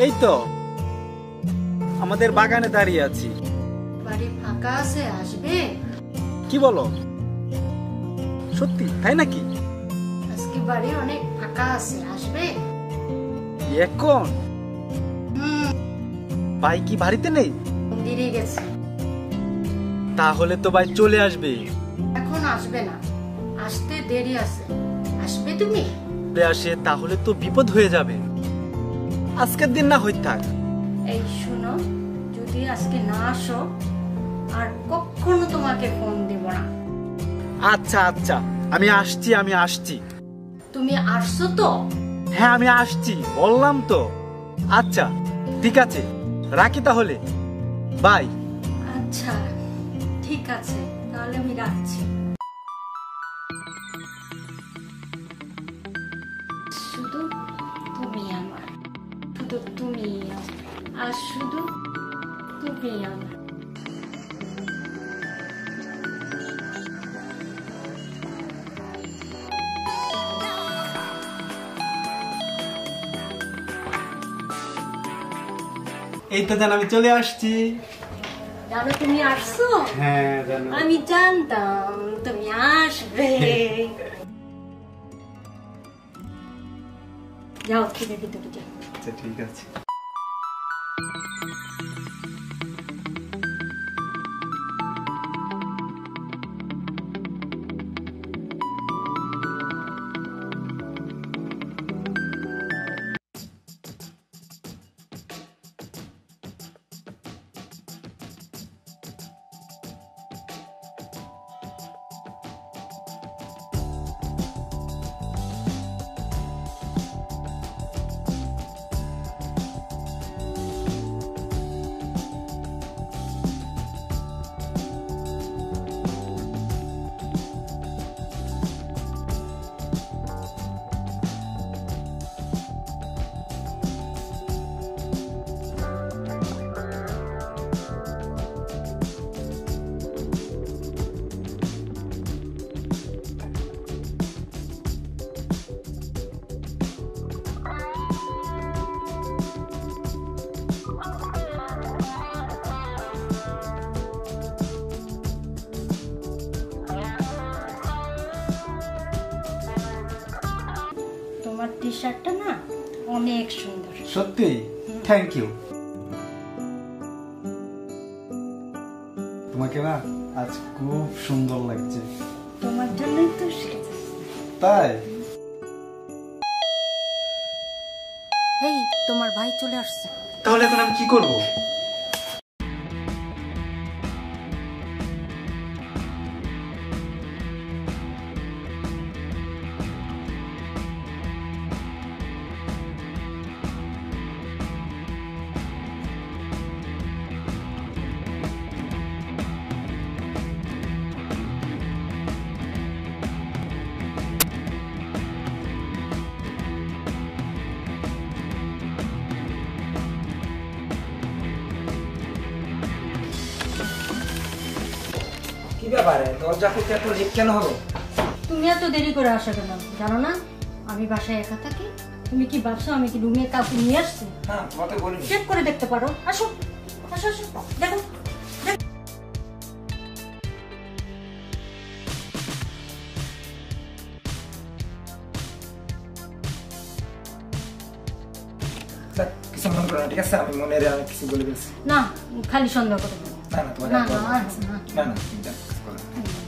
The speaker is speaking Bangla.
এই তো আমাদের বাগানে দাঁড়িয়ে আছি। বাড়ি ফাঁকা আছে, আসবে? কি বলো, সত্যি তাই নাকি? আজকে বাড়ি অনেক ফাঁকা আছে, আসবে? এখন ভাই কি বাড়িতে নেই? মন্দিরে গেছে। তাহলে তো ভাই চলে আসবে। এখন আসবে না, আসতে দেরি আছে। আসবে তুমি? আসে তাহলে তো বিপদ হয়ে যাবে। আজকের দিন না হই থাক। এই শুনো, যদি আজকে না আসো আর কখনো তোমাকে ফোন দিব না। আচ্ছা আচ্ছা, আমি আসছি। তুমি আসছো তো? হ্যাঁ আমি আসছি, বললাম তো। আচ্ছা ঠিক আছে, রাখি তাহলে, বাই। আচ্ছা ঠিক আছে, তাহলে আমি রাখছি। শুধু তুমি আমার, শুধু তুমি আর শুধু তুমি আমার। এই তো জান, আমি চলে আসছি। জানো তুমি আসছো? হ্যাঁ জানো। আমি জানতাম তুমি আসবে। যাও খেতে ভিতরে যাও। আচ্ছা ঠিক আছে। তোমার টি শার্টটা না অনেক সুন্দর। সত্যি? Thank you. তোমাকে না আজ খুব সুন্দর লাগছে। তোমার জন্যই তো সেজেছি। তাই? এই তোমার ভাই চলে আসছে। তাহলে এখন আমি কি করব? কি ব্যাপারে, দরজা খুলতে এত লেট কেন হলো? তুমি এত দেরি করে আসো কেন? জানো না আমি বাসায় একা থাকি? তুমি কি ভাবছো আমি কি রুমে কাউকে নিয়ে আসছি? হ্যাঁ তোমাকে বলিনি। চেক করে দেখতে পারো। আসো আসো আসো, দেখো। কিছু মনে করো না, ঠিক আছে? আমি মনে আমি কিছু বলে ফেলছি। না খালি সন্দেহ করো। না না তোমার না না না না, তুমি যাও, কিছু বলো না।